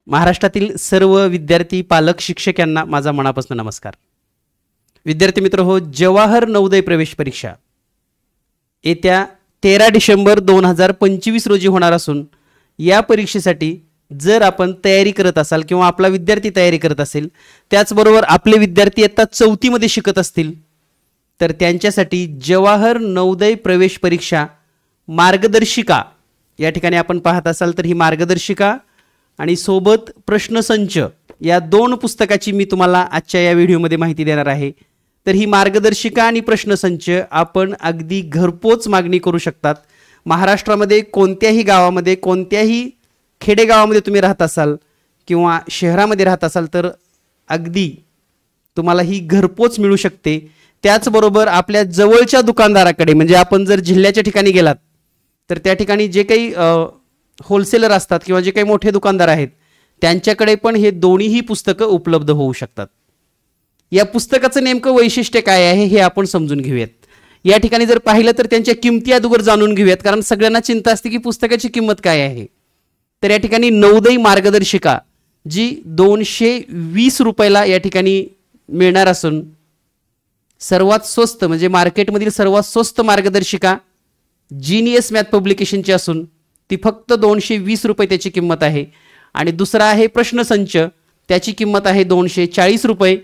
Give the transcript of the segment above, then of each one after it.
महाराष्ट्रातील सर्व विद्यार्थी पालक शिक्षक यांना माझा मनापासून नमस्कार. विद्यार्थी मित्र हो, जवाहर नवोदय प्रवेश परीक्षा येत्या 13 डिसेंबर 2025 रोजी होणार असून या परीक्षेसाठी जर आपण तयारी करत असाल किंवा आपला विद्यार्थी तयारी करत असेल, त्याचबरोबर आपले विद्यार्थी इयत्ता 4थी मध्ये शिकत असतील, तर त्यांच्यासाठी जवाहर नवोदय प्रवेश परीक्षा मार्गदर्शिका या ठिकाणी आपण पाहत असाल तर ही मार्गदर्शिका आणि सोबत प्रश्नसंच या दोन पुस्तकाची मी तुम्हाला आजच्या या व्हिडिओमध्ये माहिती देणार आहे. तर ही मार्गदर्शिका आणि प्रश्नसंच आपण अगदी घरपोच मागणी करू शकतात. महाराष्ट्रामध्ये कोणत्याही गावामध्ये, कोणत्याही खेडेगावामध्ये तुम्ही राहत असाल किंवा शहरामध्ये राहत असाल तर अगदी तुम्हाला ही घरपोच मिळू शकते. त्याचबरोबर आपल्या जवळच्या दुकानदाराकडे, म्हणजे आपण जर जिल्ह्याच्या ठिकाणी गेलात तर त्या ठिकाणी जे काही होलसेलर असतात किंवा जे काही मोठे दुकानदार आहेत त्यांच्याकडे पण हे दोन्हीही पुस्तकं उपलब्ध होऊ शकतात. या पुस्तकाचं नेमकं वैशिष्ट्य काय आहे हे आपण समजून घेऊयात. या ठिकाणी जर पाहिलं तर त्यांच्या किमती अगोदर जाणून घेऊयात, कारण सगळ्यांना चिंता असते की पुस्तकाची किंमत काय आहे. तर या ठिकाणी नवोदय मार्गदर्शिका जी 220 रुपयाला या ठिकाणी मिळणार असून सर्वात स्वस्त म्हणजे मार्केटमधील सर्वात स्वस्त मार्गदर्शिका जीनियस मॅथ पब्लिकेशनची असून ती फक्त 220 रुपये त्याची किंमत आहे. आणि दुसरा आहे प्रश्नसंच, त्याची किंमत आहे 240 रुपये.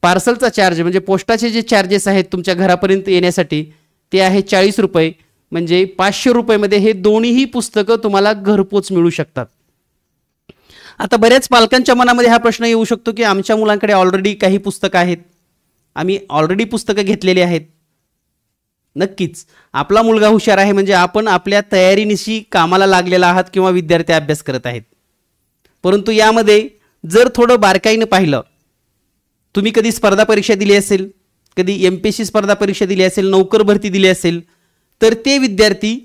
पार्सलचा चार्ज म्हणजे पोस्टाचे जे चार्जेस आहेत तुमच्या घरापर्यंत येण्यासाठी ते आहे 40 रुपये. म्हणजे 500 रुपयामध्ये हे दोन्हीही पुस्तकं तुम्हाला घरपोच मिळू शकतात. आता बऱ्याच पालकांच्या मनामध्ये हा प्रश्न येऊ शकतो की आमच्या मुलांकडे ऑलरेडी काही पुस्तकं आहेत, आम्ही ऑलरेडी पुस्तकं घेतलेली आहेत. नक्कीच आपला मुलगा हुशार आहे म्हणजे आपण आपल्या तयारीनिशी कामाला लागलेला आहात किंवा विद्यार्थी अभ्यास करत आहेत. परंतु यामध्ये जर थोडं बारकाईनं पाहिलं, तुम्ही कधी स्पर्धा परीक्षा दिली असेल, कधी MPSC स्पर्धा परीक्षा दिली असेल, नोकर भरती दिली असेल, तर ते विद्यार्थी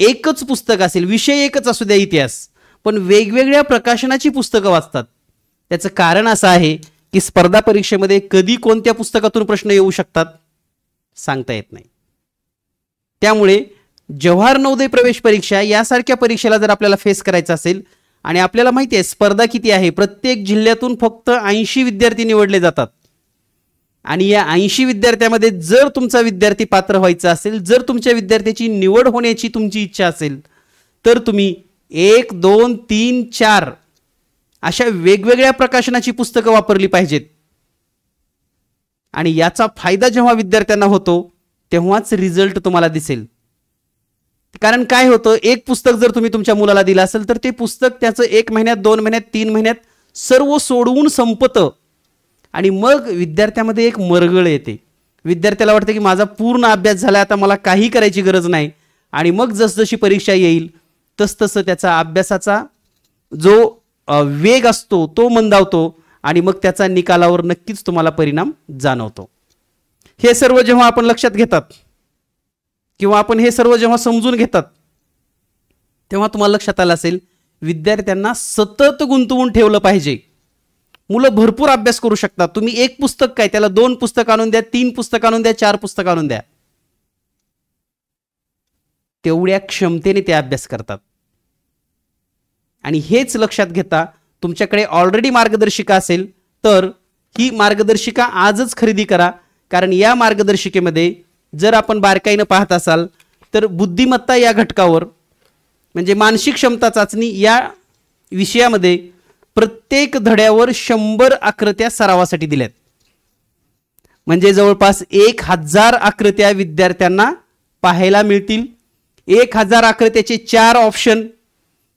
एकच पुस्तक असेल, विषय एकच असू द्या इतिहास, पण वेगवेगळ्या प्रकाशनाची पुस्तकं वाचतात. त्याचं कारण असं आहे की स्पर्धा परीक्षेमध्ये कधी कोणत्या पुस्तकातून प्रश्न येऊ शकतात सांगता येत नाही. त्यामुळे जवाहर नवोदय प्रवेश परीक्षा यासारख्या परीक्षेला जर आपल्याला फेस करायचं असेल आणि आपल्याला माहिती आहे स्पर्धा किती आहे, प्रत्येक जिल्ह्यातून फक्त 80 विद्यार्थी निवडले जातात. आणि या 80 विद्यार्थ्यामध्ये जर तुमचा विद्यार्थी पात्र व्हायचा असेल, जर तुमच्या विद्यार्थ्याची निवड होण्याची तुमची इच्छा असेल, तर तुम्ही 1, 2, 3, 4 अशा वेगवेगळ्या प्रकाशनाची पुस्तकं वापरली पाहिजेत. आणि याचा फायदा जेव्हा विद्यार्थ्यांना होतो तेव्हाच रिझल्ट तुम्हाला दिसेल. कारण काय होतं, एक पुस्तक जर तुम्ही तुमच्या मुलाला दिलं असेल तर ते पुस्तक त्याचं 1 महिन्यात, 2 महिन्यात, 3 महिन्यात सर्व सोडवून संपतं आणि मग विद्यार्थ्यामध्ये एक मरगळ येते. विद्यार्थ्याला वाटतं की माझा पूर्ण अभ्यास झाला, आता मला काही करायची गरज नाही. आणि मग जसजशी परीक्षा येईल तसतसं त्याचा अभ्यासाचा जो वेग असतो तो मंदावतो आणि मग त्याचा निकालावर नक्कीच तुम्हाला परिणाम जाणवतो. हे सर्व जेव्हा आपण लक्षात घेतात किंवा आपण हे सर्व जेव्हा समजून घेतात तेव्हा तुम्हाला लक्षात आलं असेल विद्यार्थ्यांना सतत गुंतवून ठेवलं पाहिजे. मुलं भरपूर अभ्यास करू शकतात. तुम्ही एक पुस्तक काय त्याला 2 पुस्तक आणून द्या, 3 पुस्तक आणून द्या, 4 पुस्तक आणून द्या, तेवढ्या क्षमतेने ते अभ्यास करतात. आणि हेच लक्षात घेता तुमच्याकडे ऑलरेडी मार्गदर्शिका असेल तर ही मार्गदर्शिका आजच खरेदी करा. कारण या मार्गदर्शिकेमध्ये जर आपण बारकाईनं पाहत असाल तर बुद्धिमत्ता या घटकावर म्हणजे मानसिक क्षमता चाचणी या विषयामध्ये प्रत्येक धड्यावर 100 आकृत्या सरावासाठी दिल्यात. म्हणजे जवळपास 1000 आकृत्या विद्यार्थ्यांना पाहायला मिळतील. 1000 आकृत्याचे 4 ऑप्शन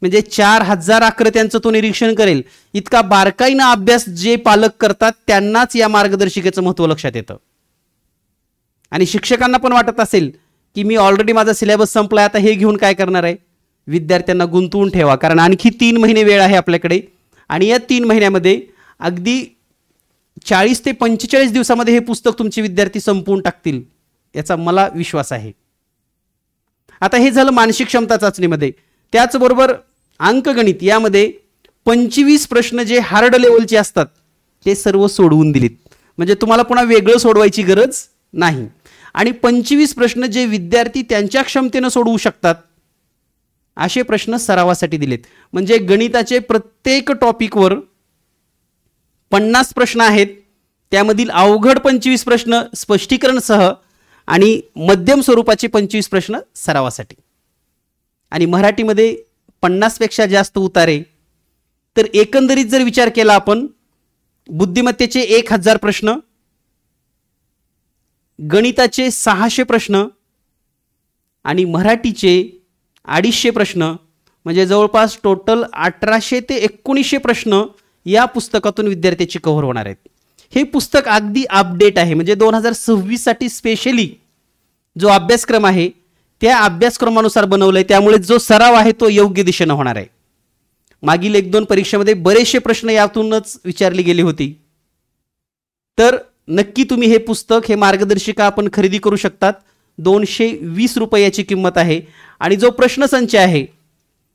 म्हणजे 4000 आकृत्यांचं तो निरीक्षण करेल. इतका बारकाईनं अभ्यास जे पालक करतात त्यांनाच या मार्गदर्शिकेचं महत्त्व लक्षात येतं. आणि शिक्षकांना पण वाटत असेल की मी ऑलरेडी माझा सिलेबस संपलाय, आता हे घेऊन काय करणार आहे. विद्यार्थ्यांना गुंतवून ठेवा, कारण आणखी 3 महिने वेळ आहे आपल्याकडे. आणि या 3 महिन्यामध्ये अगदी 40 ते 45 दिवसामध्ये हे पुस्तक तुमचे विद्यार्थी संपवून टाकतील याचा मला विश्वास आहे. आता हे झालं मानसिक क्षमता चाचणीमध्ये. त्याचबरोबर अंकगणित यामध्ये 25 प्रश्न जे हार्ड लेवलचे असतात ते सर्व सोडवून दिलीत. म्हणजे तुम्हाला पुन्हा वेगळं सोडवायची गरज नाही. आणि 25 प्रश्न जे विद्यार्थी त्यांच्या क्षमतेने सोडवू शकतात असे प्रश्न सरावासाठी दिलेत. म्हणजे गणिताचे प्रत्येक टॉपिकवर 50 प्रश्न आहेत. त्यामधील अवघड 25 प्रश्न स्पष्टीकरणसह आणि मध्यम स्वरूपाचे 25 प्रश्न सरावासाठी. आणि मराठीमध्ये 50 पेक्षा जास्त उतारे. तर एकंदरीत जर विचार केला आपण, बुद्धिमत्तेचे 1000 प्रश्न, गणिताचे 600 प्रश्न आणि मराठीचे 250 प्रश्न, म्हणजे जवळपास टोटल 1800 ते 1900 प्रश्न या पुस्तकातून विद्यार्थ्याची कव्हर होणार आहेत. हे पुस्तक अगदी अपडेट आहे. म्हणजे 2026 साठी स्पेशली जो अभ्यासक्रम आहे त्या अभ्यासक्रमानुसार बनवलंय. त्यामुळे जो सराव आहे तो योग्य दिशेने होणार आहे. मागील 1-2 परीक्षेमध्ये बरेचसे प्रश्न यातूनच विचारले गेले होते. तर नक्की तुम्ही हे पुस्तक, हे मार्गदर्शिका आपण खरेदी करू शकतात. 220 रुपयाची किंमत आहे. आणि जो प्रश्नसंच आहे,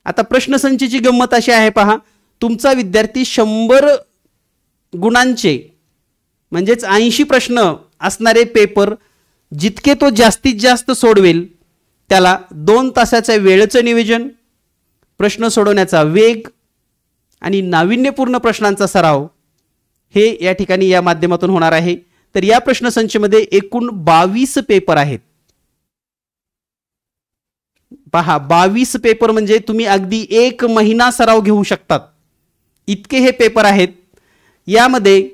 आता प्रश्नसंचची गंमत अशी आहे पहा, तुमचा विद्यार्थी 100 गुणांचे म्हणजेच 80 प्रश्न असणारे पेपर जितके तो जास्तीत जास्त सोडवेल त्याला 2 तासाच्या वेळेचं नियोजन, प्रश्न सोडवण्याचा वेग आणि नाविन्यपूर्ण प्रश्नांचा सराव हे या ठिकाणी या माध्यमातून होणार आहे. तर या प्रश्नसंचमध्ये एकूण 22 पेपर आहेत. पहा, 22 पेपर म्हणजे तुम्ही अगदी 1 महिना सराव घेऊ शकतात इतके हे पेपर आहेत. यामध्ये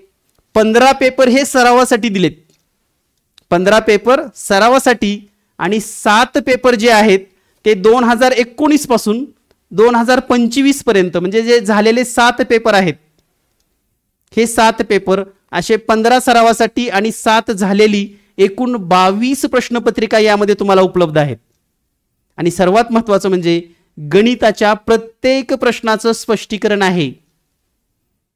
15 पेपर हे सरावासाठी दिलेत, 15 पेपर सरावासाठी, आणि 7 पेपर जे आहेत ते 2019 पासून 2025 पर्यंत, म्हणजे जे झालेले 7 पेपर आहेत, हे 7 पेपर असे 15 सरावासाठी आणि 7 झालेली एकूण 22 प्रश्नपत्रिका यामध्ये तुम्हाला उपलब्ध आहेत. आणि सर्वात महत्त्वाचं म्हणजे गणिताच्या प्रत्येक प्रश्नाचं स्पष्टीकरण आहे.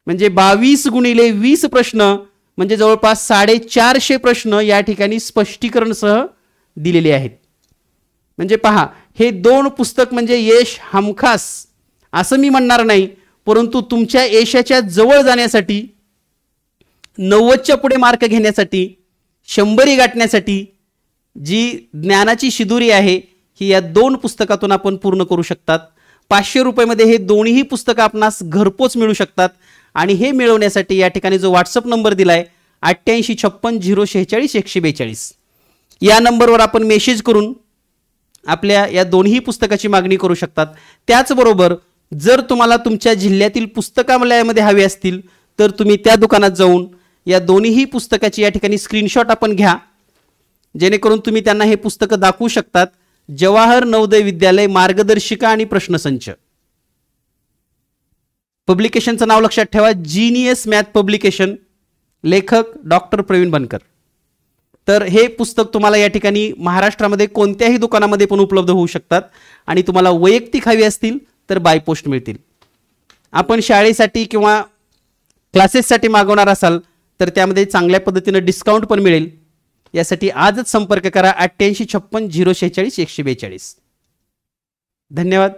म्हणजे 22 गुणिले 20 प्रश्न म्हणजे जवळपास 450 प्रश्न या ठिकाणी स्पष्टीकरणसह दिलेले आहेत. म्हणजे पहा, हे 2 पुस्तक म्हणजे यश हमखास असं मी म्हणणार नाही, परंतु तुमच्या यशाच्या जवळ जाण्यासाठी, 90च्या पुढे मार्क घेण्यासाठी, 100 गाठण्यासाठी जी ज्ञानाची शिदोरी आहे ही या 2 पुस्तकातून आपण पूर्ण करू शकतात. 500 रुपयामध्ये हे दोन्ही पुस्तकं आपणास घरपोच मिळू शकतात. आणि हे मिळवण्यासाठी या ठिकाणी जो व्हॉट्सअप नंबर दिलाय 8856 या नंबरवर आपण मेसेज करून आपल्या या दोन्ही पुस्तकाची मागणी करू शकतात. त्याचबरोबर जर तुम्हाला तुमच्या जिल्ह्यातील पुस्तकालयामध्ये हवे असतील तर तुम्ही त्या दुकानात जाऊन या दोन्ही पुस्तकाची या ठिकाणी स्क्रीनशॉट आपण घ्या, जेणेकरून तुम्ही त्यांना हे पुस्तकं दाखवू शकतात. जवाहर नवोदय विद्यालय मार्गदर्शिका आणि प्रश्नसंच. पब्लिकेशनचं नाव लक्षात ठेवा, जीनियस मॅथ पब्लिकेशन, लेखक डॉक्टर प्रवीण बनकर. तर हे पुस्तक तुम्हाला या ठिकाणी महाराष्ट्रामध्ये कोणत्याही दुकानामध्ये पण उपलब्ध होऊ शकतात. आणि तुम्हाला वैयक्तिक हवी असतील तर बाय पोस्ट मिळतील. आपण शाळेसाठी किंवा क्लासेससाठी मागवणार असाल तर त्यामध्ये चांगल्या पद्धतीने डिस्काउंट पण मिळेल. यासाठी आजच संपर्क करा 8856 046 142. धन्यवाद.